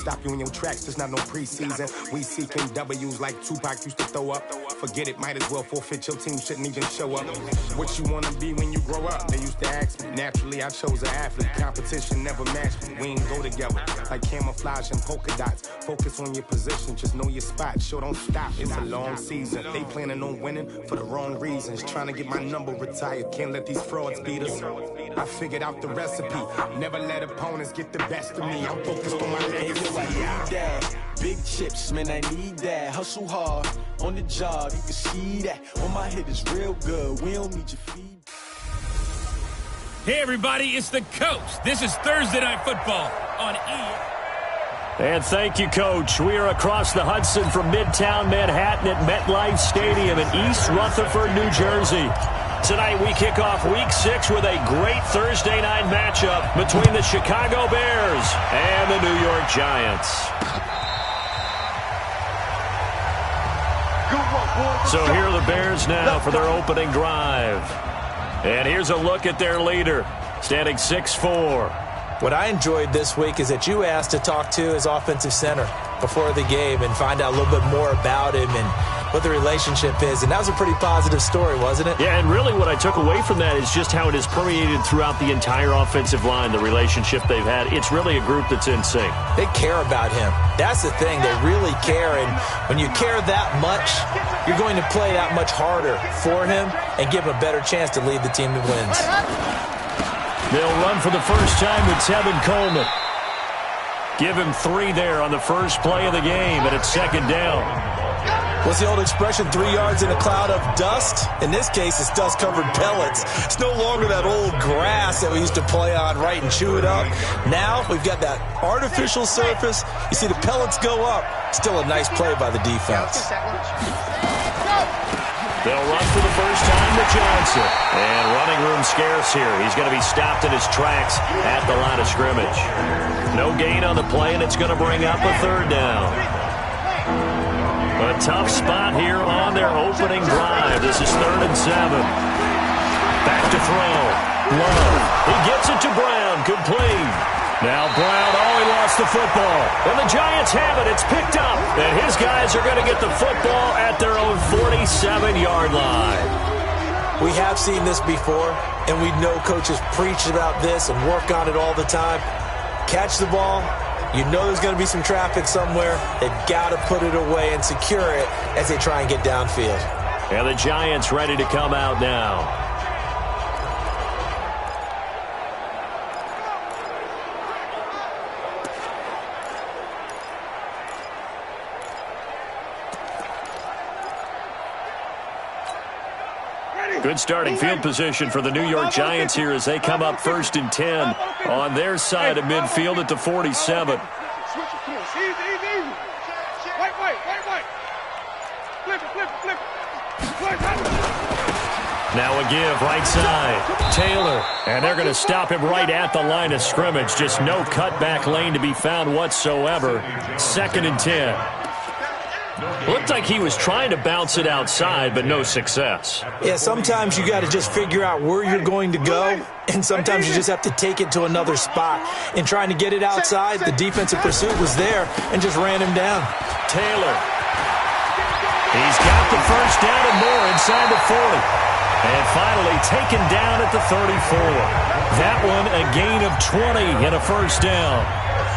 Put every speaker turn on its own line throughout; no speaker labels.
Stop you in your tracks, there's not no preseason. We seeking W's like Tupac used to throw up. Forget it, might as well forfeit, your team shouldn't even show up. What you wanna be when you grow up? They used to ask me. Naturally, I chose an athlete. Competition never matched me. We ain't go together like camouflage and polka dots. Focus on your position, just know your spot. Sure, don't stop, it's a long season. They planning on winning for the wrong reasons. Trying to get my number retired, can't let these frauds beat us. I figured out the recipe. Never let opponents get the best of me. I'm focused on my legacy.
Big chips, man, I need that. Hustle hard on the job, you can see that. On my head is real good. We don't need your feed.
Hey, everybody, it's the Coach. This is Thursday Night Football on E.
And thank you, Coach. We are across the Hudson from Midtown Manhattan at MetLife Stadium in East Rutherford, New Jersey. Tonight we kick off Week 6 with a great Thursday night matchup between the Chicago Bears and the New York Giants. So here are the Bears now for their opening drive. And here's a look at their leader, standing 6'4".
What I enjoyed this week is that you asked to talk to his offensive center before the game and find out a little bit more about him and what the relationship is. And that was a pretty positive story, wasn't it?
Yeah, and really what I took away from that is just how it has permeated throughout the entire offensive line, the relationship they've had. It's really a group that's in sync.
They care about him. That's the thing. They really care. And when you care that much, you're going to play that much harder for him and give him a better chance to lead the team to wins.
They'll run for the first time with Tevin Coleman. Give him 3 there on the first play of the game, and it's second down.
What's the old expression, 3 yards in a cloud of dust? In this case, it's dust-covered pellets. It's no longer that old grass that we used to play on, right, and chew it up. Now we've got that artificial surface. You see the pellets go up. Still a nice play by the defense.
They'll run for the first time to Johnson. And running room scarce here. He's going to be stopped in his tracks at the line of scrimmage. No gain on the play, and it's going to bring up a third down. A tough spot here on their opening drive. This is 3rd and 7. Back to throw. Love. He gets it to Brown. Complete. Now Brown, he lost the football. And the Giants have it. It's picked up. And his guys are going to get the football at their own 47-yard line.
We have seen this before, and we know coaches preach about this and work on it all the time. Catch the ball. You know there's going to be some traffic somewhere. They've got to put it away and secure it as they try and get downfield.
And the Giants ready to come out now. Good starting field position for the New York Giants here as they come up 1st and 10 on their side of midfield at the 47. Now a give right side. Taylor. And they're going to stop him right at the line of scrimmage. Just no cutback lane to be found whatsoever. 2nd and 10. Looked like he was trying to bounce it outside, but no success.
Yeah, sometimes you got to just figure out where you're going to go, and sometimes you just have to take it to another spot. In trying to get it outside, the defensive pursuit was there and just ran him down.
Taylor. He's got the first down and more inside the 40. And finally taken down at the 34. That one a gain of 20 and a first down.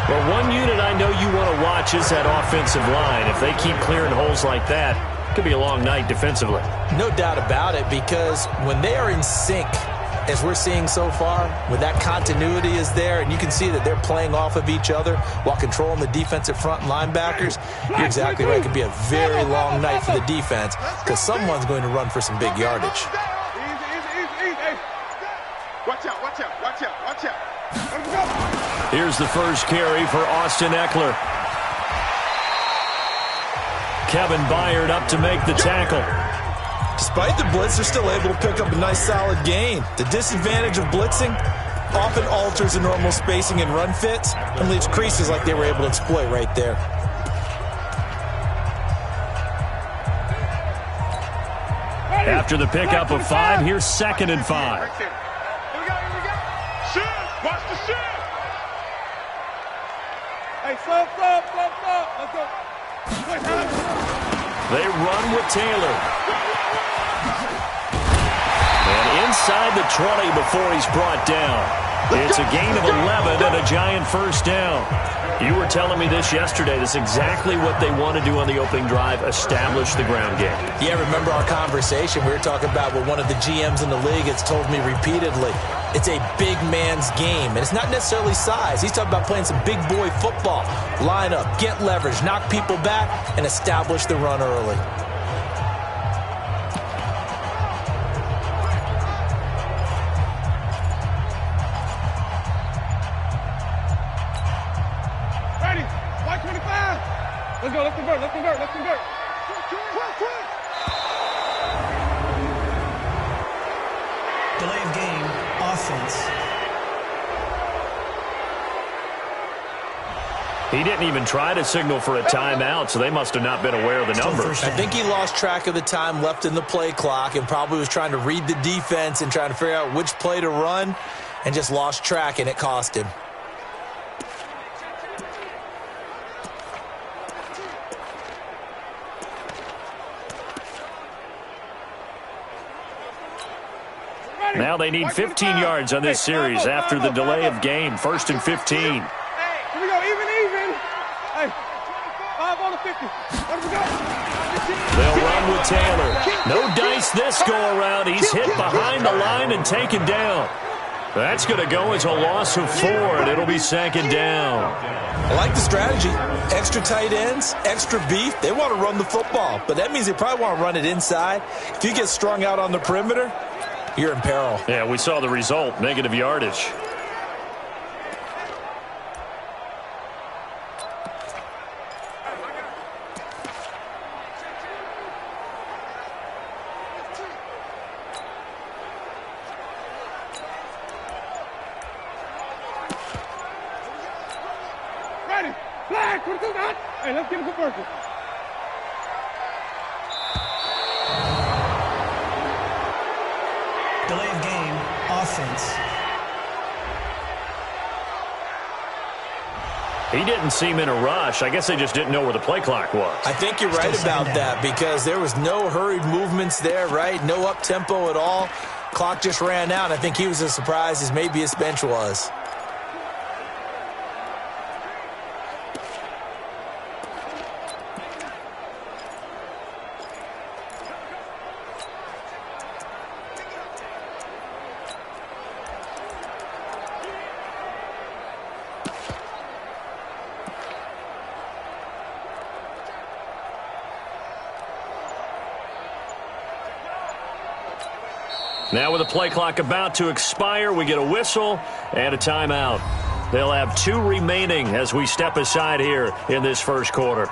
Well, one unit I know you want to watch is that offensive line. If they keep clearing holes like that, it could be a long night defensively.
No doubt about it, because when they are in sync, as we're seeing so far, when that continuity is there, and you can see that they're playing off of each other while controlling the defensive front linebackers, you're exactly right. It could be a very long night for the defense because someone's going to run for some big yardage.
Watch out, watch out, watch out, watch out.
Here's the first carry for Austin Eckler. Kevin Byard up to make the tackle.
Despite the blitz, they're still able to pick up a nice solid gain. The disadvantage of blitzing often alters the normal spacing and run fits and leaves creases like they were able to exploit right there.
After the pickup of 5, here's 2nd and 5.
Watch the shot. Hey, slow. Let's go.
They run with Taylor. And inside the 20 before he's brought down. It's a gain of 11 and a giant first down. You were telling me this yesterday. This is exactly what they want to do on the opening drive, establish the ground game.
Yeah, remember our conversation? We were talking about what one of the GMs in the league has told me repeatedly. It's a big man's game, and it's not necessarily size. He's talking about playing some big boy football. Line up, get leverage, knock people back, and establish the run early.
Let's convert. Quick.
Delay of game, offense.
He didn't even try to signal for a timeout, so they must have not been aware of the numbers.
I think he lost track of the time left in the play clock and probably was trying to read the defense and trying to figure out which play to run and just lost track, and it cost him.
Now they need 15 yards on this series after the delay of game. 1st and 15.
Hey, here we go, even. Hey, 5 on the 50. Let us go.
They'll run with Taylor. No dice this go-around. He's hit behind the line and taken down. That's going to go as a loss of 4, and it'll be 2nd down.
I like the strategy. Extra tight ends, extra beef. They want to run the football, but that means they probably want to run it inside. If you get strung out on the perimeter, you're in peril.
Yeah, we saw the result, negative yardage.
Ready, flag, hey, let's get a conversion.
Delay of game, offense.
He didn't seem in a rush. I guess they just didn't know where the play clock was.
I think you're right about that because there was no hurried movements there, right? No up-tempo at all. Clock just ran out. I think he was as surprised as maybe his bench was.
Now with the play clock about to expire, we get a whistle and a timeout. They'll have 2 remaining as we step aside here in this first quarter.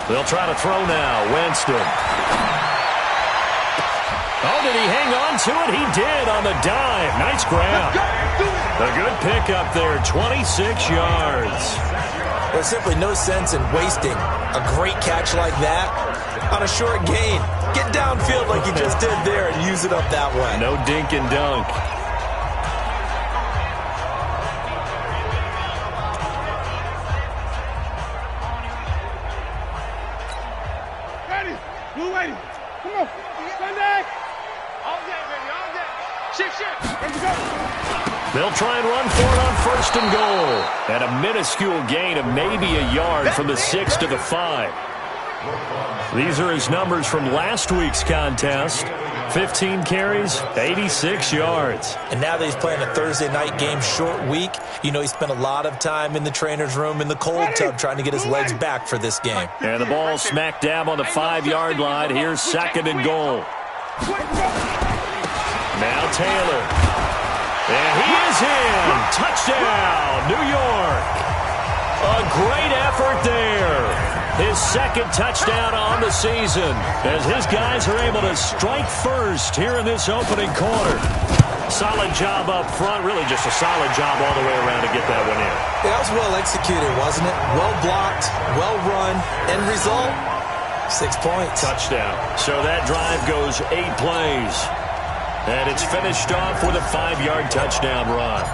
They'll try to throw now. Winston. Oh, did he hang on to it? He did on the dive. Nice grab. A good pickup there, 26 yards.
There's simply no sense in wasting a great catch like that on a short gain. Get downfield like you just did there and use it up that way.
No dink and dunk. They'll try and run for it on 1st and goal. And a minuscule gain of maybe a yard from the 6 to the 5. These are his numbers from last week's contest. 15 carries, 86 yards.
And now that he's playing a Thursday night game, short week, you know he spent a lot of time in the trainer's room in the cold tub trying to get his legs back for this game.
And the ball smack dab on the 5-yard line. Here's 2nd and goal. Now Taylor. And he is in. Touchdown, New York. A great effort there. His second touchdown on the season as his guys are able to strike first here in this opening quarter. Solid job up front. Really just a solid job all the way around to get that one in.
That was well executed, wasn't it? Well blocked, well run. End result, 6 points.
Touchdown. So that drive goes 8 plays. And it's finished off with a 5-yard touchdown run.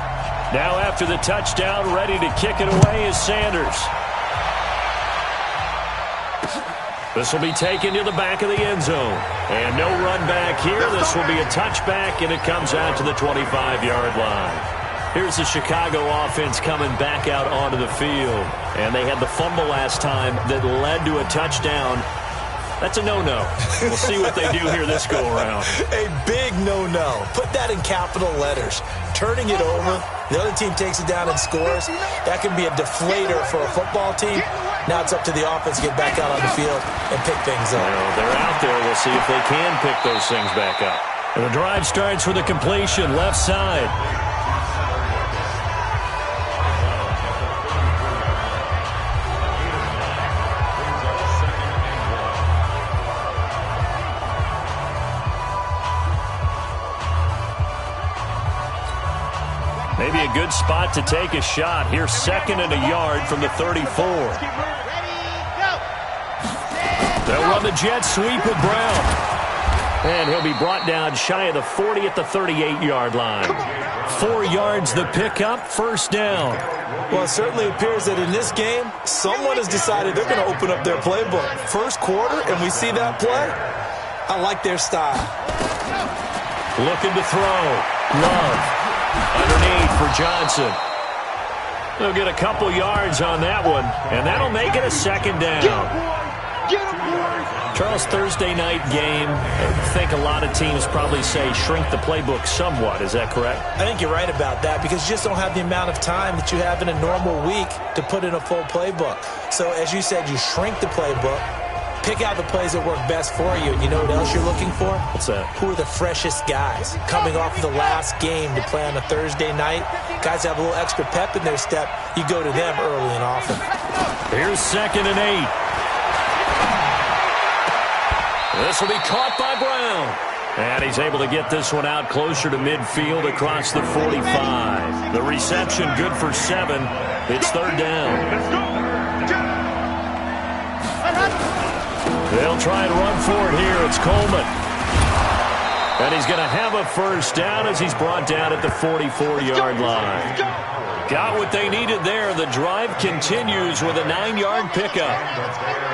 Now after the touchdown, ready to kick it away is Sanders. This will be taken to the back of the end zone. And no run back here. This will be a touchback, and it comes out to the 25-yard line. Here's the Chicago offense coming back out onto the field. And they had the fumble last time that led to a touchdown. That's a no-no. We'll see what they do here this go-around.
A big no-no. Put that in capital letters. Turning it over, the other team takes it down and scores. That can be a deflator for a football team. Now it's up to the offense to get back out on the field and pick things up.
Well, they're out there. We'll see if they can pick those things back up. And the drive starts with a completion, left side. Maybe a good spot to take a shot. Here's 2nd and a yard from the 34. They'll run the jet sweep with Brown. And he'll be brought down shy of the 40 at the 38-yard line. 4 yards the pickup, first down.
Well, it certainly appears that in this game, someone has decided they're going to open up their playbook. First quarter, and we see that play. I like their style.
Looking to throw. Love. Underneath for Johnson. They'll get a couple yards on that one, and that'll make it a 2nd down. Charles, Thursday night game, I think a lot of teams probably say shrink the playbook somewhat. Is that correct?
I think you're right about that because you just don't have the amount of time that you have in a normal week to put in a full playbook. So, as you said, you shrink the playbook. Pick out the plays that work best for you. And you know what else you're looking for?
What's that? Who
are the freshest guys? Coming off of the last game to play on a Thursday night. Guys have a little extra pep in their step. You go to them early and often.
Here's 2nd and 8. This will be caught by Brown. And he's able to get this one out closer to midfield across the 45. The reception good for 7. It's 3rd down. They'll try and run for it here. It's Coleman. And he's going to have a first down as he's brought down at the 44-yard line. Got what they needed there. The drive continues with a 9-yard pickup.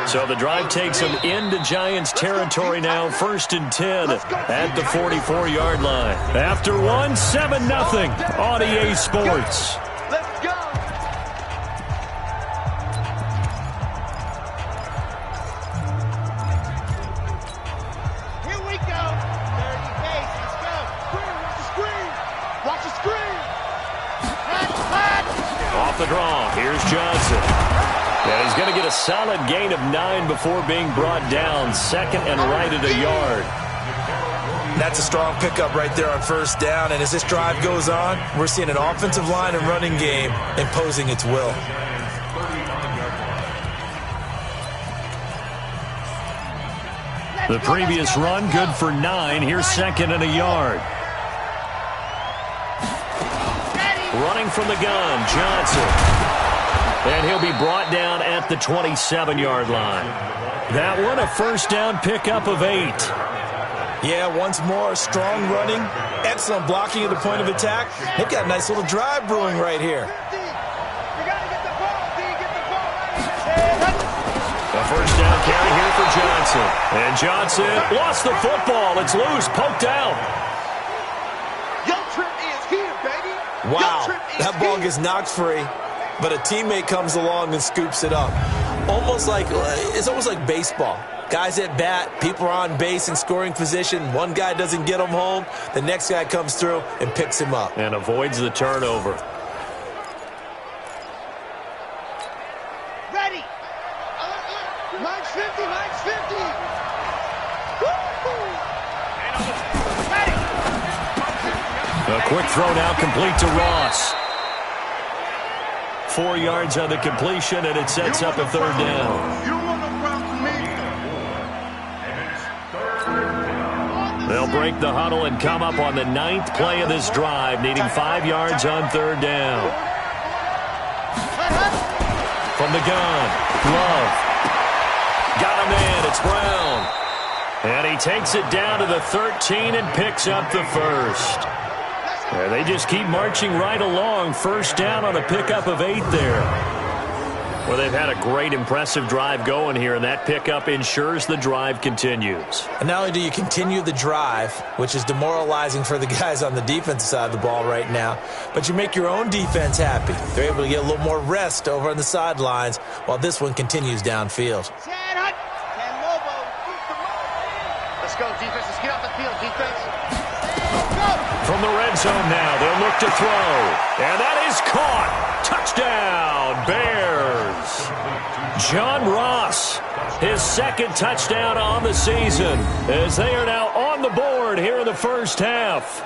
So the drive takes them into Giants territory now. 1st and 10 at the 44-yard line. After one, 7-0 on EA Sports. The draw. Here's Johnson. And he's going to get a solid gain of 9 before being brought down. 2nd and right at a yard.
That's a strong pickup right there on 1st down. And as this drive goes on, we're seeing an offensive line and running game imposing its will.
The previous run good for 9. Here's 2nd and a yard. Running from the gun, Johnson. And he'll be brought down at the 27-yard line. That one, a first down pickup of 8.
Yeah, once more, strong running, excellent blocking at the point of attack. They've got a nice little drive brewing right here.
A first down carry here for Johnson. And Johnson lost the football. It's loose, poked out.
Wow, that ball gets knocked free, but a teammate comes along and scoops it up. It's almost like baseball. Guys at bat, people are on base in scoring position. One guy doesn't get him home. The next guy comes through and picks him up.
And avoids the turnover.
Ready. Mine's 50, mine's 50. Ready.
Quick throw now complete to Ross. 4 yards on the completion, and it sets up a third down. They'll break the huddle and come up on the 9th play of this drive, needing 5 yards on third down. From the gun, Love. Got a man, it's Brown. And he takes it down to the 13 and picks up the first. Yeah, they just keep marching right along. First down on a pickup of 8 there. Well, they've had a great, impressive drive going here, and that pickup ensures the drive continues.
And not only do you continue the drive, which is demoralizing for the guys on the defensive side of the ball right now, but you make your own defense happy. They're able to get a little more rest over on the sidelines while this one continues downfield.
Let's go, defense. Let's get off the field, defense.
From the red zone now, they'll look to throw. And that is caught. Touchdown, Bears. John Ross, his second touchdown on the season, as they are now on the board here in the first half.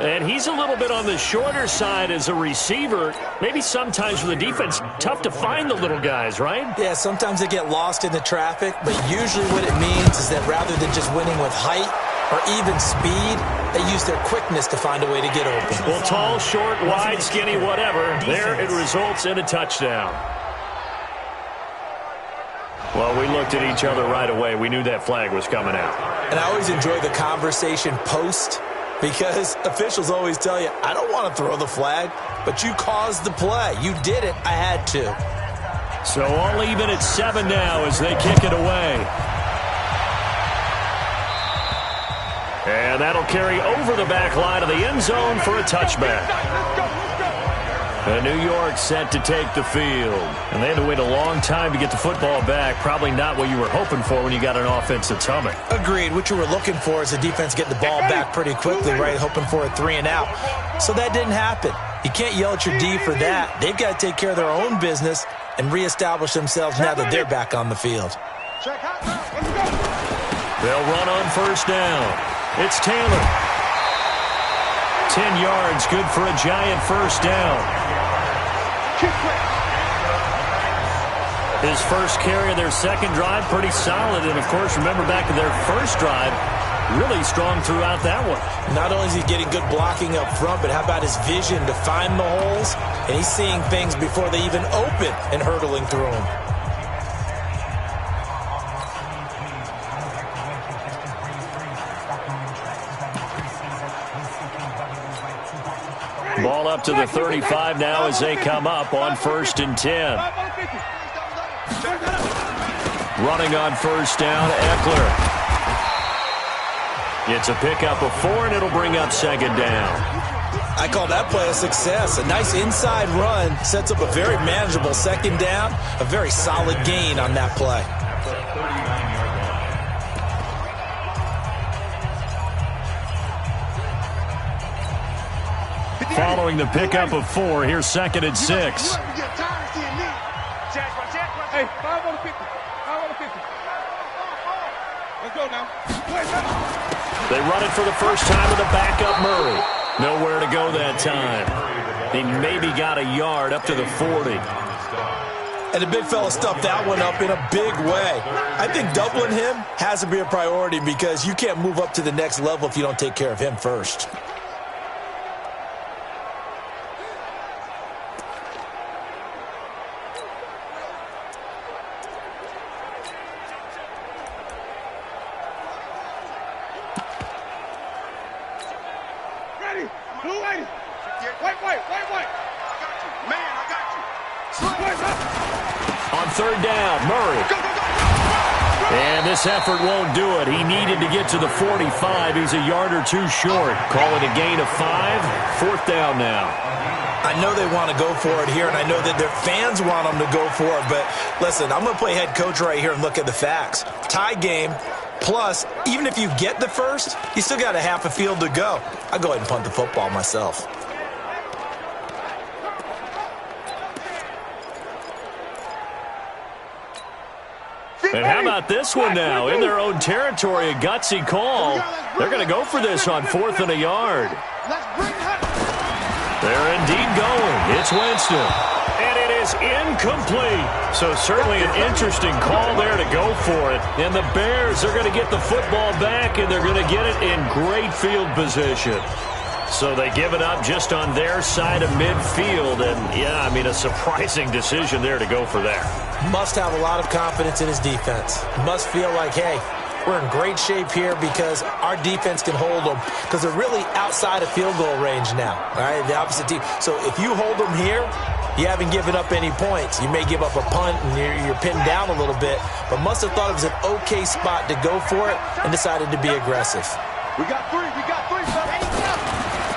And he's a little bit on the shorter side as a receiver. Maybe sometimes for the defense, tough to find the little guys, right?
Yeah, sometimes they get lost in the traffic, but usually what it means is that rather than just winning with height or even speed, they use their quickness to find a way to get open.
Well, tall, short, wide, skinny, whatever, there it results in a touchdown. Well, we looked at each other right away. We knew that flag was coming out.
And I always enjoy the conversation post, because officials always tell you, I don't want to throw the flag, but you caused the play. You did it. I had to.
So all even at 7 now as they kick it away. And that'll carry over the back line of the end zone for a touchback. And New York set to take the field. And they had to wait a long time to get the football back. Probably not what you were hoping for when you got an offense that's humming.
Agreed. What you were looking for is the defense getting the ball back pretty quickly, right? Hoping for a 3 and out. So that didn't happen. You can't yell at your D for that. They've got to take care of their own business and reestablish themselves now that they're back on the field.
They'll run on first down. It's Taylor. 10 yards, good for a giant first down. His first carry of their second drive, pretty solid. And, of course, remember back to their first drive, really strong throughout that one.
Not only is he getting good blocking up front, but how about his vision to find the holes? And he's seeing things before they even open and hurtling through them.
Ball up to the 35 now as they come up on 1st and 10. Running on first down, Eckler. It's a pickup of 4, and it'll bring up 2nd down.
I call that play a success. A nice inside run sets up a very manageable 2nd down. A very solid gain on that play.
Following the pickup of 4, here's 2nd and 6.
Hey, 5 on the 50. 5 on the 50. Let's go now.
They run it for the first time with a backup Murray. Nowhere to go that time. He maybe got a yard up to the 40.
And the big fella stuffed that one up in a big way. I think doubling him has to be a priority because you can't move up to the next level if you don't take care of him first.
On 3rd down, Murray. And this effort won't do it. He needed to get to the 45. He's a yard or 2 short. Call it a gain of 5. 4th down now.
I know they want to go for it here, and I know that their fans want them to go for it. But listen, I'm going to play head coach right here and look at the facts. Tie game, plus, even if you get the first, you still got a half a field to go. I'll go ahead and punt the football myself.
And how about this one now? In their own territory, a gutsy call. They're going to go for this on 4th and a yard. They're indeed going. It's Winston. And it is incomplete. So certainly an interesting call there to go for it. And the Bears are going to get the football back, and they're going to get it in great field position. So they give it up just on their side of midfield. And, yeah, I mean, a surprising decision there to go for that.
Must have a lot of confidence in his defense. Must feel like, hey, we're in great shape here because our defense can hold them because they're really outside of field goal range now, all right, the opposite team. So if you hold them here, you haven't given up any points. You may give up a punt and you're pinned down a little bit, but must have thought it was an okay spot to go for it and decided to be aggressive.
We got three.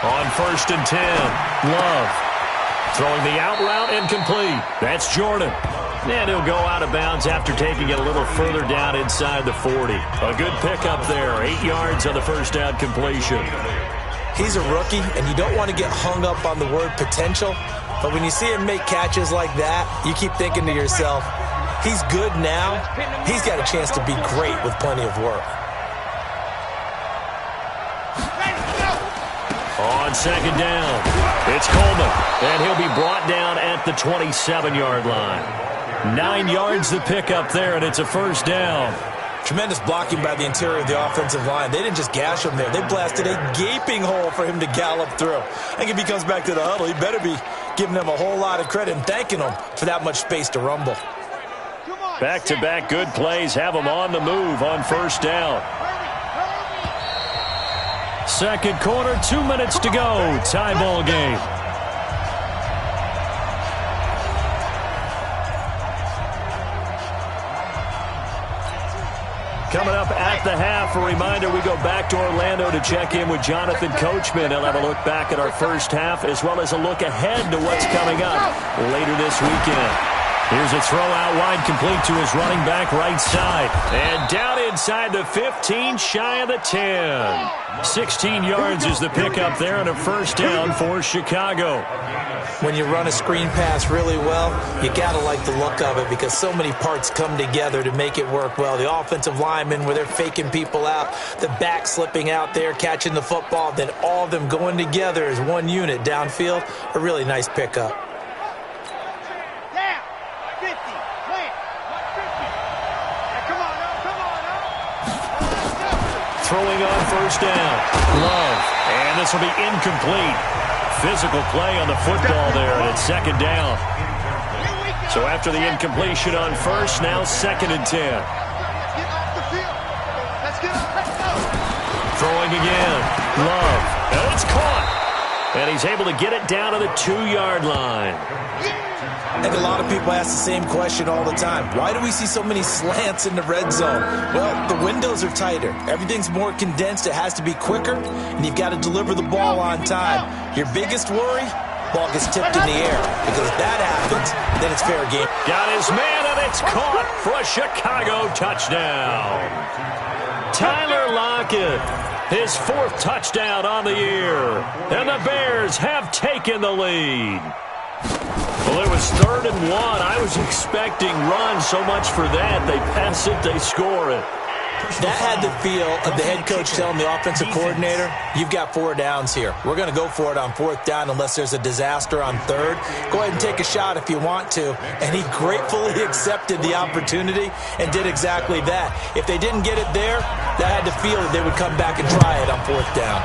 On 1st and 10, Love throwing the out route incomplete. That's Jordan. And he'll go out of bounds after taking it a little further down inside the 40. A good pickup there, 8 yards on the first down completion.
He's a rookie, and you don't want to get hung up on the word potential, but when you see him make catches like that, you keep thinking to yourself, he's good now. He's got a chance to be great with plenty of work.
On 2nd down, it's Coleman, and he'll be brought down at the 27-yard line. 9 yards the pickup there, and it's a 1st down.
Tremendous blocking by the interior of the offensive line. They didn't just gash him there. They blasted a gaping hole for him to gallop through. I think if he comes back to the huddle, he better be giving them a whole lot of credit and thanking them for that much space to rumble.
Back-to-back good plays have them on the move on 1st down. Second quarter, 2 minutes to go. Tie ball game. Coming up at the half, a reminder, we go back to Orlando to check in with Jonathan Coachman. He'll have a look back at our first half as well as a look ahead to what's coming up later this weekend. Here's a throw out wide, complete to his running back right side. And down inside the 15, shy of the 10. 16 yards is the pickup there and a 1st down for Chicago.
When you run a screen pass really well, you got to like the look of it because so many parts come together to make it work well. The offensive linemen, where they're faking people out, the back slipping out there, catching the football, then all of them going together as one unit downfield. A really nice pickup.
Throwing on 1st down. Love. And this will be incomplete. Physical play on the football there, and it's 2nd down. So after the incompletion on 1st, now 2nd and 10. Throwing again. Love. And it's caught. And he's able to get it down to the 2-yard line.
I think a lot of people ask the same question all the time. Why do we see so many slants in the red zone? Well, the windows are tighter. Everything's more condensed. It has to be quicker, and you've got to deliver the ball on time. Your biggest worry? Ball gets tipped in the air. Because if that happens, then it's fair game.
Got his man, and it's caught for a Chicago touchdown. Tyler Lockett, his 4th touchdown on the year. And the Bears have taken the lead. Well, it was 3rd and 1. I was expecting run, so much for that. They pass it, they score it.
That had the feel of the head coach telling the offensive coordinator, you've got 4 downs here. We're going to go for it on 4th down unless there's a disaster on 3rd. Go ahead and take a shot if you want to. And he gratefully accepted the opportunity and did exactly that. If they didn't get it there, that had the feel that they would come back and try it on 4th down.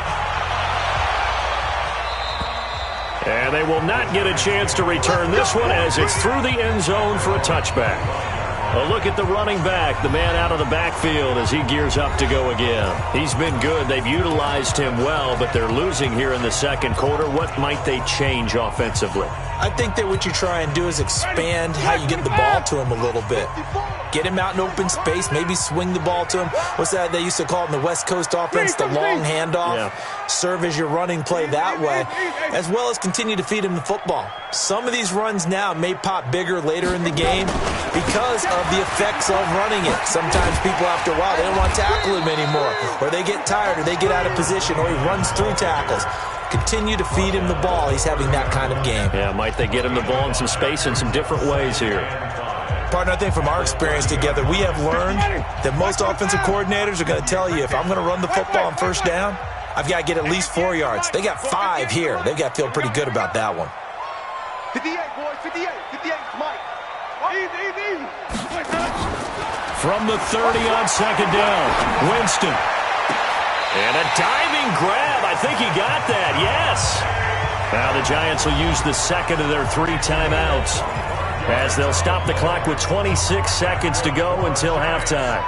And they will not get a chance to return this one as it's through the end zone for a touchback. A look at the running back, the man out of the backfield as he gears up to go again. He's been good. They've utilized him well, but they're losing here in the 2nd quarter. What might they change offensively?
I think that what you try and do is expand how you get the ball to him a little bit. Get him out in open space, maybe swing the ball to him. What's that they used to call it in the West Coast offense, the long handoff? Yeah. Serve as your running play that way, as well as continue to feed him the football. Some of these runs now may pop bigger later in the game because of the effects of running it. Sometimes people, after a while, they don't want to tackle him anymore, or they get tired, or they get out of position, or he runs through tackles. Continue to feed him the ball. He's having that kind of game.
Yeah, might they get him the ball in some space in some different ways here?
Partner, I think from our experience together, we have learned that most offensive coordinators are going to tell you, if I'm going to run the football on 1st down, I've got to get at least 4 yards. They got 5 here. They've got to feel pretty good about that one.
58, boys, 58. 58, Mike.
Easy.
From the 30 on second down, Winston. And a diving grab. I think he got that, yes. Now the Giants will use the second of their 3 timeouts as they'll stop the clock with 26 seconds to go until halftime.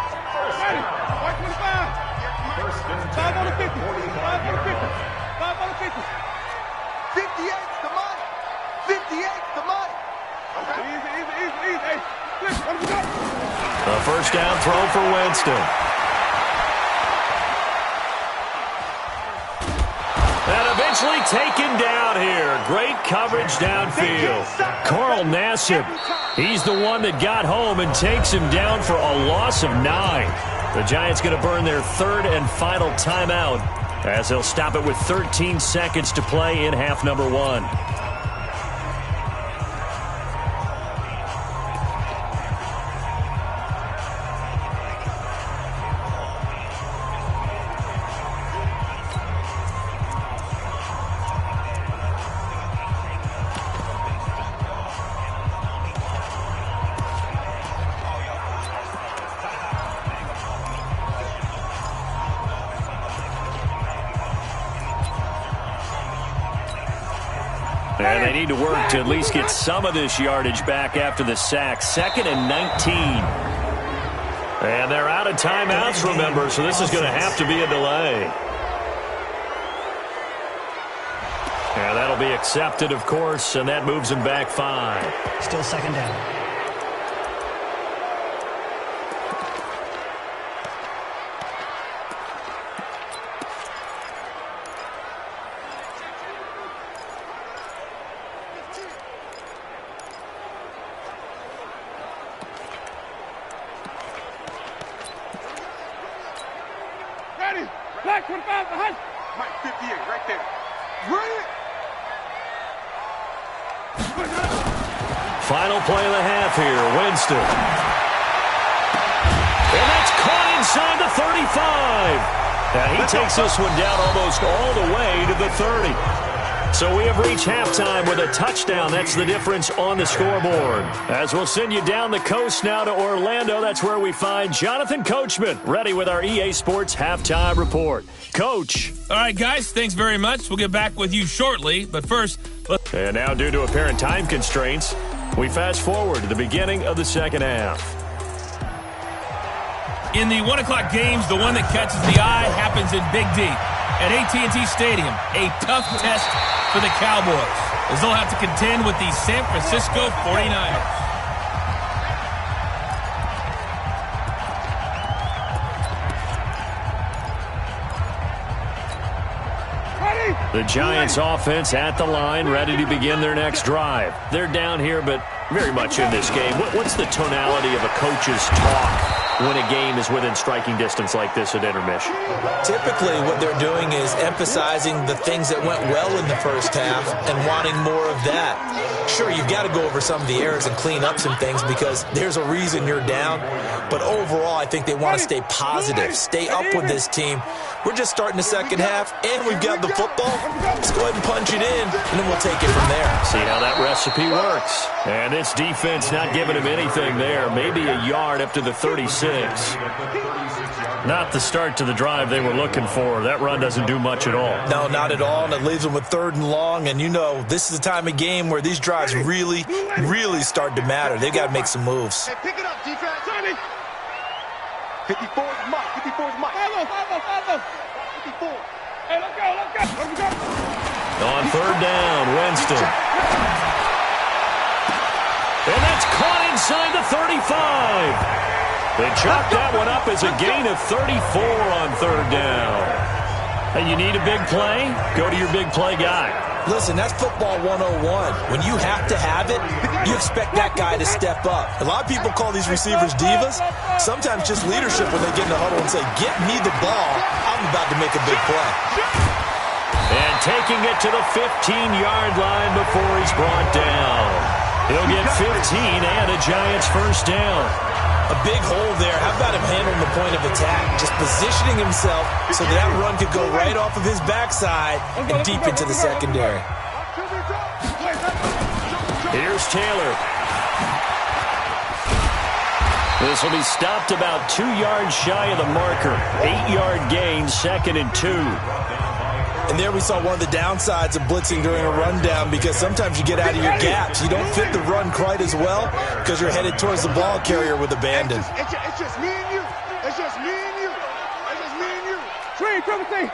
5 on the 50. 5 on the 50. 5 on the 50.
58's the money. 58's the money.
Easy. Hey, let him go.
A first down throw for Winston. And eventually taken down here. Great coverage downfield. Carl Nassib, he's the one that got home and takes him down for a loss of 9. The Giants going to burn their 3rd and final timeout as they'll stop it with 13 seconds to play in half number 1. And they need to work to at least get some of this yardage back after the sack. 2nd and 19. And they're out of timeouts, remember, so this is going to have to be a delay. And that'll be accepted, of course, and that moves them back 5.
Still second down.
Black 25 behind.
Mike, 58, right there. Bring it.
Final play of the half here, Winston. And that's caught inside the 35. Now he takes this one down almost all the way to the 30. So we have reached halftime with a touchdown. That's the difference on the scoreboard. As we'll send you down the coast now to Orlando, that's where we find Jonathan Coachman ready with our EA Sports Halftime Report. Coach.
All right, guys, thanks very much. We'll get back with you shortly. But first,
And now, due to apparent time constraints, we fast forward to the beginning of the second half.
in the 1 o'clock games, the one that catches the eye happens in Big D at AT&T Stadium. A tough test for the Cowboys, as they'll have to contend with the San Francisco 49ers.
The Giants offense at the line, ready to begin their next drive. They're down here, but very much in this game. What's the tonality of a coach's talk when a game is within striking distance like this at intermission?
Typically, what they're doing is emphasizing the things that went well in the first half and wanting more of that. Sure, you've got to go over some of the errors and clean up some things because there's a reason you're down. But overall, I think they want to stay positive, stay up with this team. We're just starting the second half, and we've got the football. Let's go ahead and punch it in, and then we'll take it from there.
See how that recipe works. And this defense not giving him anything there. Maybe a yard up to the 36. Not the start to the drive they were looking for. That run doesn't do much at all.
No, not at all, and it leaves them with 3rd and long. And you know, this is the time of game where these drives really, really start to matter. They've got to make some moves.
Hey, pick it up, defense. 54's Mike. 54's Mike. 54.
Hey, let's go.
On 3rd down, Winston. And that's caught inside the 35. They chopped that one up as a gain of 34 on 3rd down. And you need a big play? Go to your big play guy.
Listen, that's football 101. When you have to have it, you expect that guy to step up. A lot of people call these receivers divas. Sometimes just leadership when they get in the huddle and say, get me the ball. I'm about to make a big play.
And taking it to the 15-yard line before he's brought down. He'll get 15 and a Giants first down.
A big hole there. How about him handling the point of attack? Just positioning himself so that run could go right off of his backside and deep into the secondary.
Here's Taylor. This will be stopped about 2 yards shy of the marker. 8-yard gain, 2nd and 2.
And there we saw one of the downsides of blitzing during a rundown, because sometimes you get out of your gaps. You don't fit the run quite as well because you're headed towards the ball carrier with abandon.
It's just me and you. It's just me and you. It's just me and you. Tree, come and see.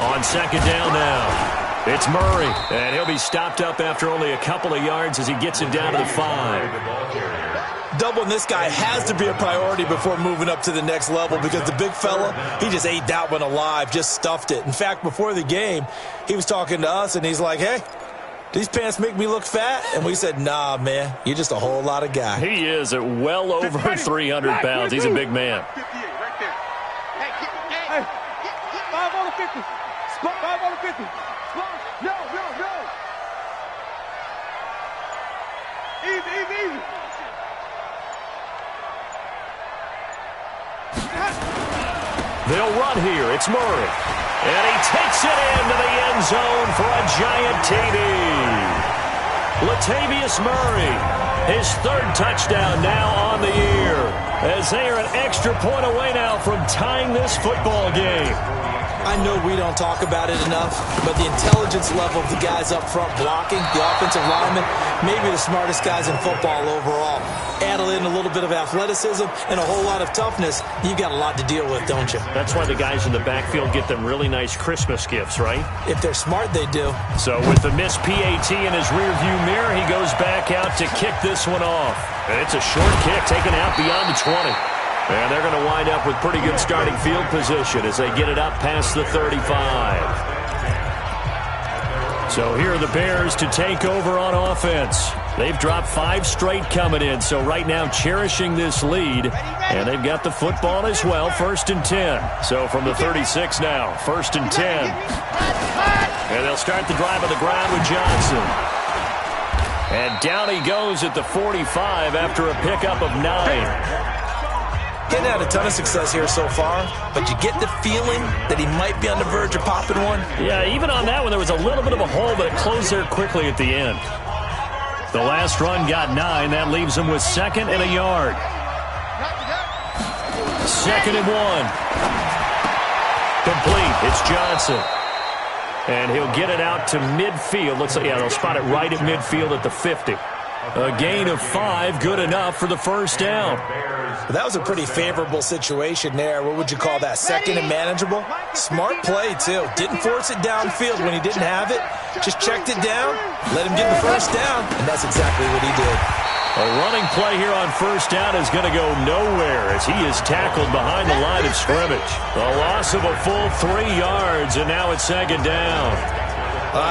On 2nd down now. It's Murray, and he'll be stopped up after only a couple of yards as he gets it down to the 5.
Doubling this guy has to be a priority before moving up to the next level, because the big fella, he just ate that one alive, just stuffed it. In fact, before the game, he was talking to us, and he's like, hey, these pants make me look fat? And we said, nah, man, you're just a whole lot of guy.
He is at well over 300 pounds. He's a big man.
58 right there. Hey, 5 on the 50. 5 on the 50. No. Easy.
They'll run here. It's Murray. And he takes it into the end zone for a giant TD. Latavius Murray, his 3rd touchdown now on the year, as they are an extra point away now from tying this football game.
I know we don't talk about it enough, but the intelligence level of the guys up front blocking, the offensive linemen, maybe the smartest guys in football overall. Add in a little bit of athleticism and a whole lot of toughness, you've got a lot to deal with, don't you?
That's why the guys in the backfield get them really nice Christmas gifts, right?
If they're smart, they do.
So with the missed PAT in his rearview mirror, he goes back out to kick this one off. And it's a short kick taken out beyond the 20. And they're going to wind up with pretty good starting field position as they get it up past the 35. So here are the Bears to take over on offense. They've dropped 5 straight coming in, so right now cherishing this lead. And they've got the football as well, 1st and 10. So from the 36 now, 1st and 10. And they'll start the drive on the ground with Johnson. And down he goes at the 45 after a pickup of 9.
Getting had a ton of success here so far, but you get the feeling that he might be on the verge of popping one.
Yeah, even on that one, there was a little bit of a hole, but it closed there quickly at the end. The last run got 9. That leaves him with 2nd and a yard. 2nd and 1. Complete. It's Johnson. And he'll get it out to midfield. Looks like, yeah, they'll spot it right at midfield at the 50. A gain of 5, good enough for the 1st down.
Well, that was a pretty favorable situation there. What would you call that? 2nd and manageable? Smart play, too. Didn't force it downfield when he didn't have it. Just checked it down, let him get the 1st down, and that's exactly what he did.
A running play here on 1st down is going to go nowhere as he is tackled behind the line of scrimmage. A loss of a full 3 yards, and now it's 2nd down.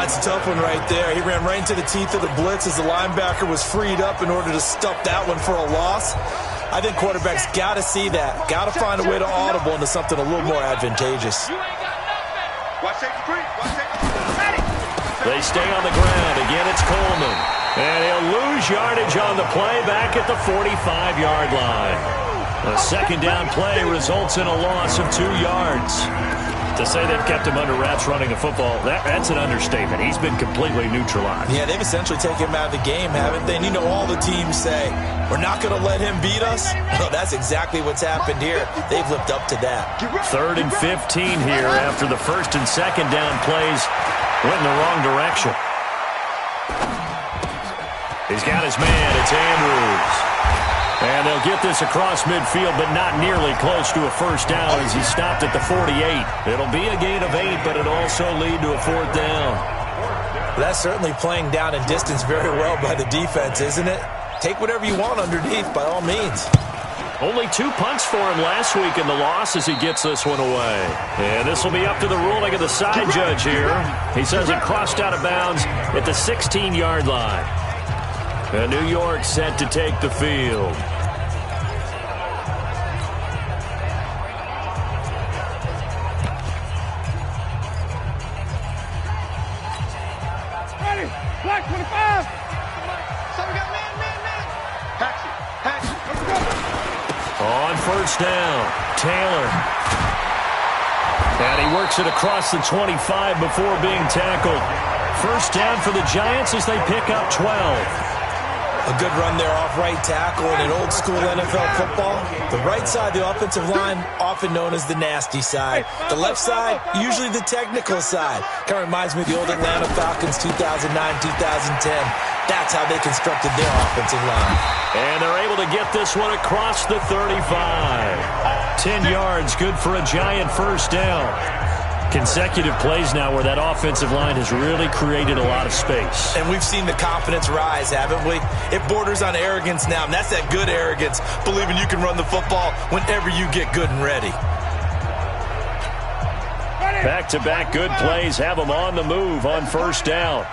It's a tough one right there. He ran right into the teeth of the blitz as the linebacker was freed up in order to stuff that one for a loss. I think quarterbacks got to see that. Got to find a way to audible into something a little more advantageous.
They stay on the ground. Again, it's Coleman. And he'll lose yardage on the play back at the 45-yard line. A 2nd down play results in a loss of 2 yards. To say they've kept him under wraps running the football, that's an understatement. He's been completely neutralized.
Yeah, they've essentially taken him out of the game, haven't they? And you know all the teams say, we're not going to let him beat us. Well, that's exactly what's happened here. They've lived up to that.
3rd and 15 here after the 1st and 2nd down plays went in the wrong direction. He's got his man. It's Andrews. And they'll get this across midfield, but not nearly close to a 1st down as he stopped at the 48. It'll be a gain of 8, but it'll also lead to a 4th down.
That's certainly playing down in distance very well by the defense, isn't it? Take whatever you want underneath, by all means.
Only 2 punts for him last week in the loss as he gets this one away. And this will be up to the ruling of the side judge here. He says it crossed out of bounds at the 16-yard line. And New York set to take the field.
Ready, black 25. So we got man.
first down. Taylor. And he works it across the 25 before being tackled. First down for the Giants as they pick up 12.
A good run there off right tackle in an old-school NFL football. The right side, the offensive line, often known as the nasty side. The left side, usually the technical side. Kind of reminds me of the old Atlanta Falcons 2009-2010. That's how they constructed their offensive line.
And they're able to get this one across the 35. 10 yards, good for a Giant first down. Consecutive plays now where that offensive line has really created a lot of space.
And we've seen the confidence rise, haven't we? It borders on arrogance now, and that's that good arrogance, believing you can run the football whenever you get good and ready.
Back-to-back good plays have them on the move on first down.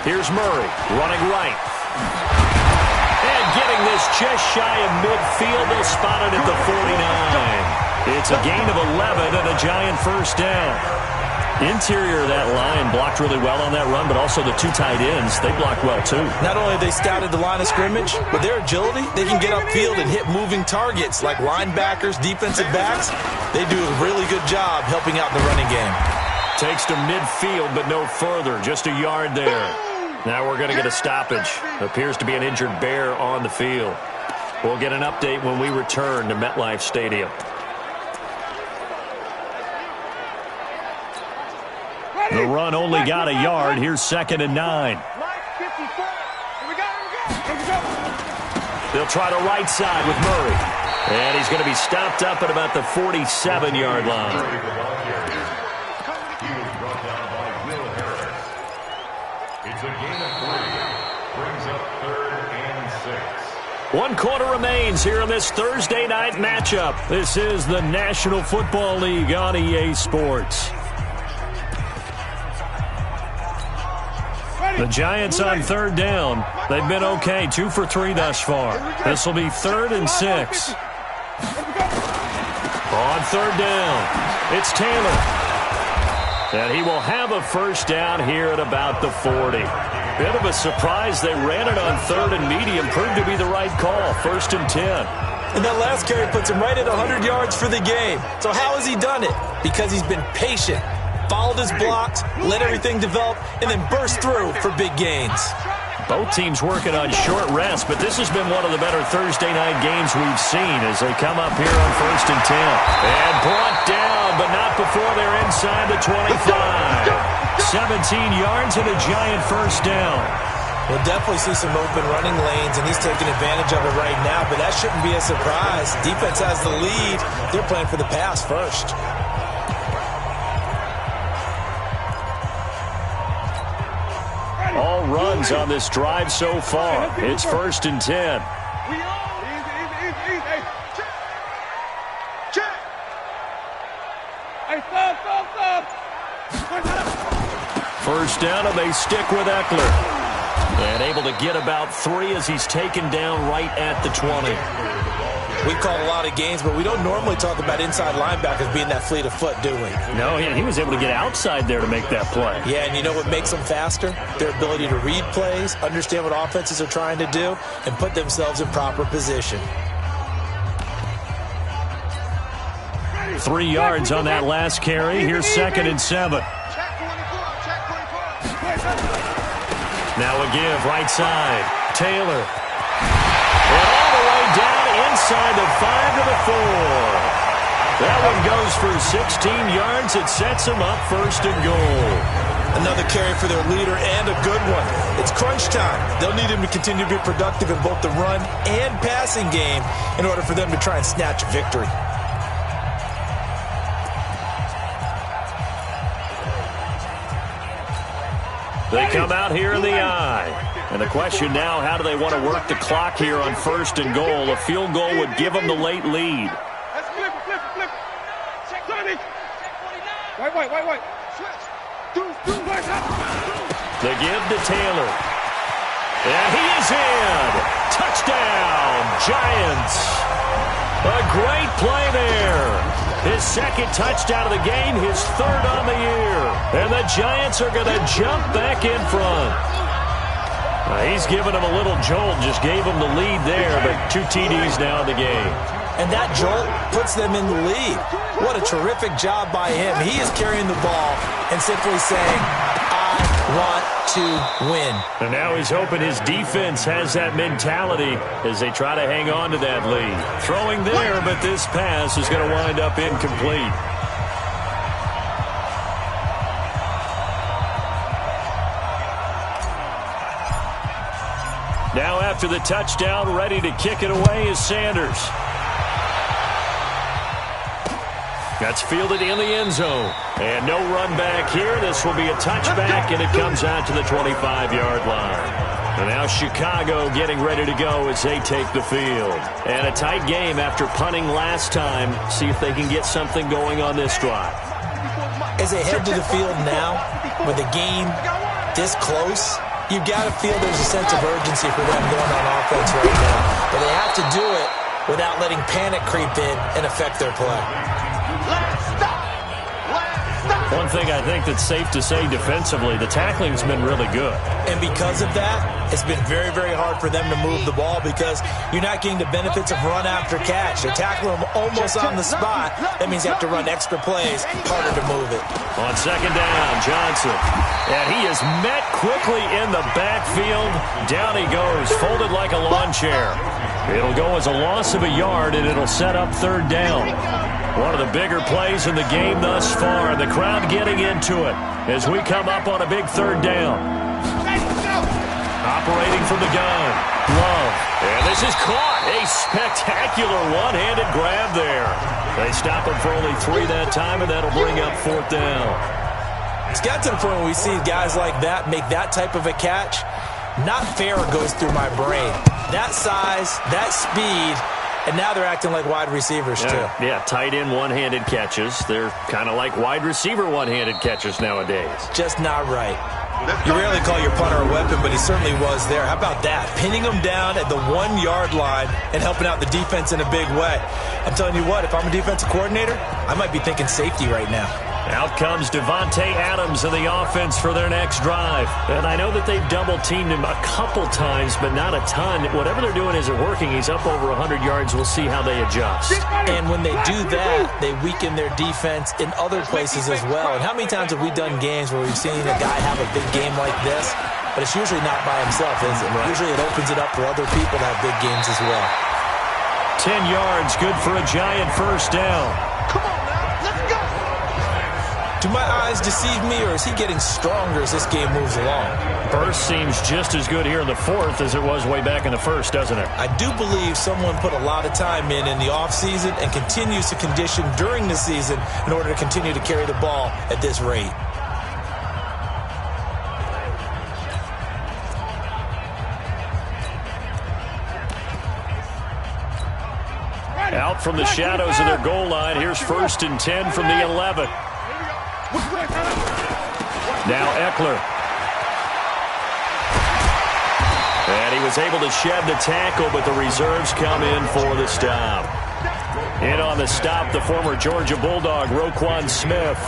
Here's Murray running right. And getting this just shy of midfield. They'll spot it at the 49. It's a gain of 11 and a Giant first down. Interior of that line blocked really well on that run, but also the two tight ends, they blocked well too.
Not only have they scouted the line of scrimmage, but their agility, they can get upfield and hit moving targets like linebackers, defensive backs. They do a really good job helping out in the running game.
Takes to midfield, but no further, just a yard there. Now we're going to get a stoppage. Appears to be an injured Bear on the field. We'll get an update when we return to MetLife Stadium. The run only got a yard. Here's 2nd and 9. They'll try to right side with Murray. And he's going to be stopped up at about the 47-yard line.
It's a gain of 3. Brings up 3rd and 6.
1 quarter remains here in this Thursday night matchup. This is the National Football League on EA Sports. The Giants on 3rd down. They've been okay, 2 for 3 thus far. This will be 3rd and 6. On 3rd down, it's Taylor. And he will have a first down here at about the 40. Bit of a surprise. They ran it on 3rd and medium. Proved to be the right call. 1st and 10.
And that last carry puts him right at 100 yards for the game. So how has he done it? Because he's been patient. Followed his blocks, let everything develop, and then burst through for big gains.
Both teams working on short rest, but this has been one of the better Thursday night games we've seen as they come up here on 1st and 10. And brought down, but not before they're inside the 25. 17 yards and a Giant first down.
We'll definitely see some open running lanes, and he's taking advantage of it right now, but that shouldn't be a surprise. Defense has the lead. They're playing for the pass first.
All runs on this drive so far. It's 1st and 10. First down, and they stick with Eckler. And able to get about 3 as he's taken down right at the 20.
We call a lot of games, but we don't normally talk about inside linebackers being that fleet of foot, do we?
No, he was able to get outside there to make that play.
Yeah, and you know what makes them faster? Their ability to read plays, understand what offenses are trying to do, and put themselves in proper position.
3 yards on that last carry. Here's 2nd and 7. Now a give, right side. Taylor. And all the way down inside the 5 to the 4. That one goes for 16 yards. It sets them up 1st and goal.
Another carry for their leader and a good one. It's crunch time. They'll need him to continue to be productive in both the run and passing game in order for them to try and snatch a victory.
They come out here in the eye. And the question now, how do they want to work the clock here on 1st and goal? A field goal would give them the late lead.
Wait.
The give to Taylor. And he is in. Touchdown, Giants. A great play there. His 2nd touchdown of the game, his 3rd on the year. And the Giants are going to jump back in front. He's given him a little jolt, just gave him the lead there, but 2 TDs now in the game.
And that jolt puts them in the lead. What a terrific job by him. He is carrying the ball and simply saying, I want to win.
And now he's hoping his defense has that mentality as they try to hang on to that lead. Throwing there, but this pass is going to wind up incomplete. Now after the touchdown, ready to kick it away is Sanders. That's fielded in the end zone. And no run back here. This will be a touchback, and it comes out to the 25-yard line. And now Chicago getting ready to go as they take the field. And a tight game after punting last time. See if they can get something going on this drive.
As they head to the field now, with the game this close, you've got to feel there's a sense of urgency for them going on offense right now. But they have to do it without letting panic creep in and affect their play.
One thing I think that's safe to say defensively, the tackling's been really good.
And because of that, it's been very, very hard for them to move the ball because you're not getting the benefits of run after catch. They're tackling them almost on the spot. That means you have to run extra plays, harder to move it.
On second down, Johnson. And he is met quickly in the backfield. Down he goes, folded like a lawn chair. It'll go as a loss of a yard, and it'll set up third down. One of the bigger plays in the game thus far. The crowd getting into it as we come up on a big third down. Operating from the gun, Love. And this is caught. A spectacular one-handed grab there. They stop him for only 3 that time, and that'll bring up fourth down.
It's got to the point where we see guys like that make that type of a catch. Not fair goes through my brain. That size, that speed, and now they're acting like wide receivers, too.
Yeah, tight end one-handed catches. They're kind of like wide receiver one-handed catches nowadays.
Just not right. You rarely call your punter a weapon, but he certainly was there. How about that? Pinning him down at the 1-yard line and helping out the defense in a big way. I'm telling you what, if I'm a defensive coordinator, I might be thinking safety right now.
Out comes Devontae Adams in the offense for their next drive. And I know that they've double-teamed him a couple times, but not a ton. Whatever they're doing isn't working. He's up over 100 yards. We'll see how they adjust.
And when they do that, they weaken their defense in other places as well. And how many times have we done games where we've seen a guy have a big game like this? But it's usually not by himself, is it? Right. Usually it opens it up for other people to have big games as well.
10 yards, good for a giant first down.
Come on now, let's go!
Do my eyes deceive me, or is he getting stronger as this game moves along?
Burst seems just as good here in the fourth as it was way back in the first, doesn't it?
I do believe someone put a lot of time in the offseason and continues to condition during the season in order to continue to carry the ball at this rate.
Out from the shadows of their goal line. Here's 1st and 10 from the 11. Now Eckler. And he was able to shed the tackle, but the reserves come in for the stop. In on the stop, the former Georgia Bulldog, Roquan Smith.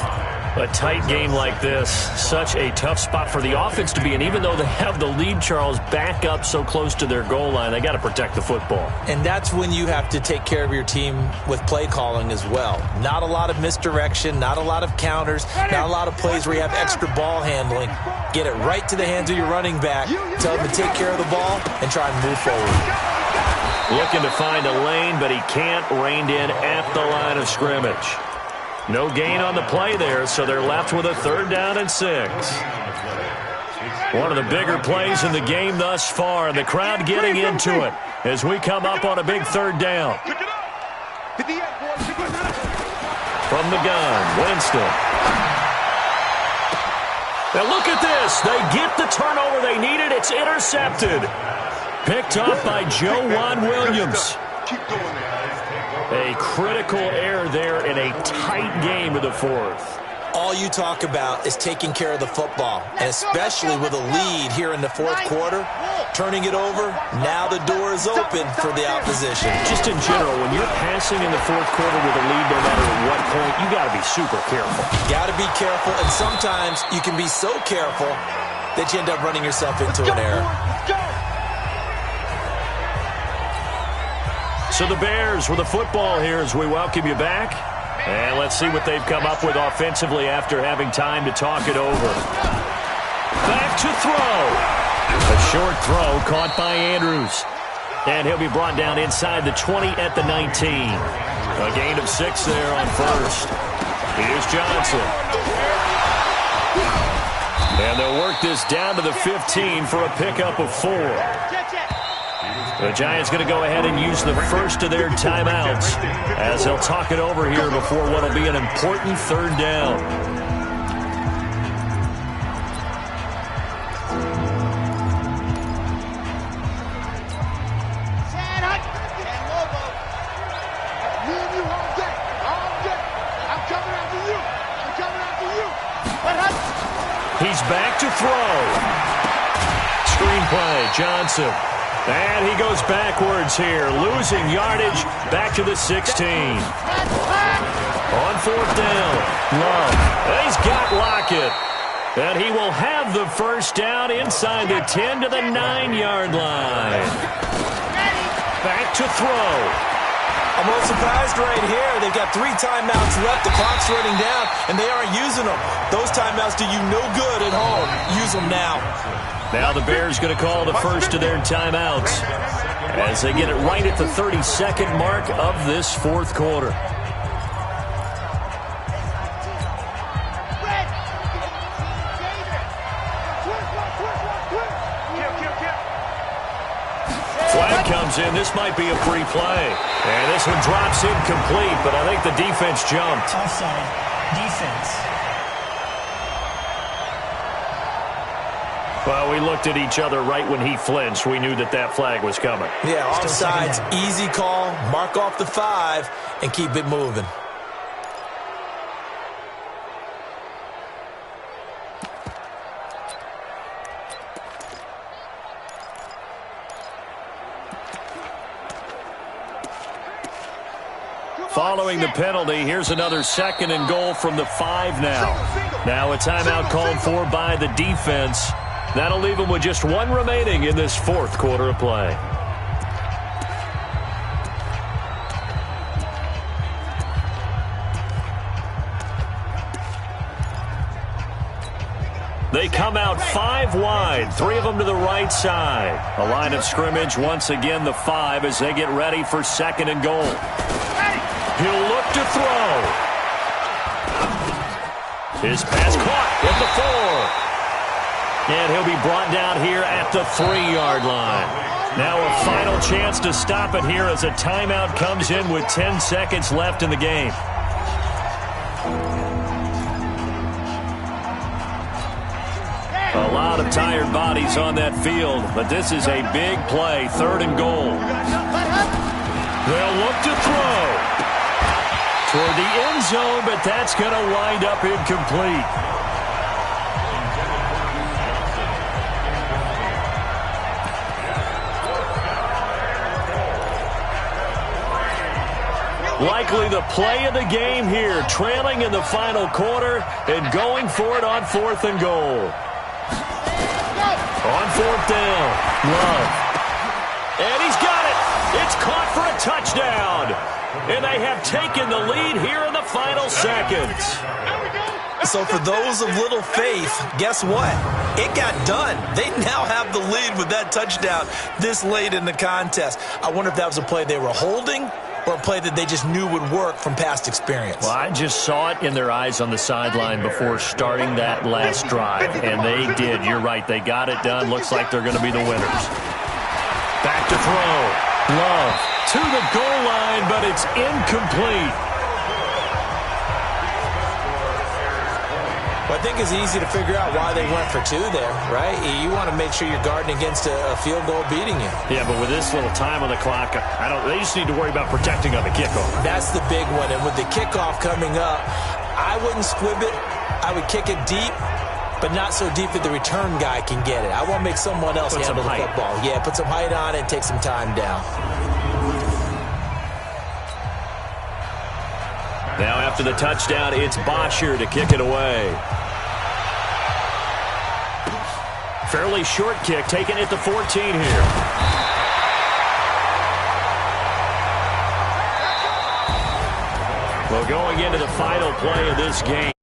A tight game like this, such a tough spot for the offense to be in. Even though they have the lead, Charles, back up so close to their goal line, they got to protect the football.
And that's when you have to take care of your team with play calling as well. Not a lot of misdirection, not a lot of counters, not a lot of plays where you have extra ball handling. Get it right to the hands of your running back, tell him to take care of the ball, and try and move forward.
Looking to find a lane, but he can't, reined in at the line of scrimmage. No gain on the play there, so they're left with a 3rd down and 6. One of the bigger plays in the game thus far, and the crowd getting into it as we come up on a big 3rd down. From the gun, Winston. Now look at this. They get the turnover they needed. It's intercepted. Picked off by Joejuan Williams. A critical error there in a tight game of the fourth.
All you talk about is taking care of the football, and especially with a lead here in the fourth quarter, turning it over, now the door is open for the opposition.
Just in general, when you're passing in the fourth quarter with a lead, no matter at what point, you got to be super careful.
Got to be careful, and sometimes you can be so careful that you end up running yourself into an error.
So the Bears with the football here as we welcome you back. And let's see what they've come up with offensively after having time to talk it over. Back to throw. A short throw caught by Andrews. And he'll be brought down inside the 20 at the 19. A gain of 6 there on first. Here's Johnson. And they'll work this down to the 15 for a pickup of 4. The Giants going to go ahead and use the first of their timeouts as they'll talk it over here before what will be an important third down. He's back to throw. Screenplay, Johnson. And he goes backwards here, losing yardage back to the 16. On fourth down, Love. And he's got Lockett. And he will have the first down inside the 10 to the 9-yard line. Back to throw.
I'm a little surprised right here. They've got 3 timeouts left. The clock's running down, and they aren't using them. Those timeouts do you no good at home. Use them now.
Now the Bears going to call the first of their timeouts as they get it right at the 32nd mark of this fourth quarter. Flag comes in. This might be a free play. And this one drops incomplete, but I think the defense jumped.
Offside. Defense.
Well, we looked at each other right when he flinched. We knew that that flag was coming.
Yeah, offsides, easy call. Mark off the 5 and keep it moving.
Following the penalty, here's another 2nd and goal from the 5 now. Now a timeout called for by the defense. That'll leave them with just 1 remaining in this fourth quarter of play. They come out 5 wide, 3 of them to the right side. A line of scrimmage, once again the 5 as they get ready for 2nd and goal. He'll look to throw. His pass caught at the 4. And he'll be brought down here at the 3-yard line. Now a final chance to stop it here as a timeout comes in with 10 seconds left in the game. A lot of tired bodies on that field, but this is a big play, 3rd and goal. They'll look to throw toward the end zone, but that's going to wind up incomplete. Likely the play of the game here, trailing in the final quarter and going for it on 4th and goal. On 4th down, Love. And he's got it. It's caught for a touchdown. And they have taken the lead here in the final seconds.
So for those of little faith, guess what? It got done. They now have the lead with that touchdown this late in the contest. I wonder if that was a play they were holding or a play that they just knew would work from past experience.
Well, I just saw it in their eyes on the sideline before starting that last drive, and they did. You're right. They got it done. Looks like they're going to be the winners. Back to throw. Love to the goal line, but it's incomplete.
Well, I think it's easy to figure out why they went for 2 there, right? You want to make sure you're guarding against a field goal beating you.
Yeah, but with this little time on the clock, they just need to worry about protecting on the kickoff.
That's the big one, and with the kickoff coming up, I wouldn't squib it. I would kick it deep, but not so deep that the return guy can get it. I want to make someone else handle the football. Yeah, put some height on it and take some time down.
Now after the touchdown, it's Bosher to kick it away. Fairly short kick, taking it to 14 here. Well, going into the final play of this game.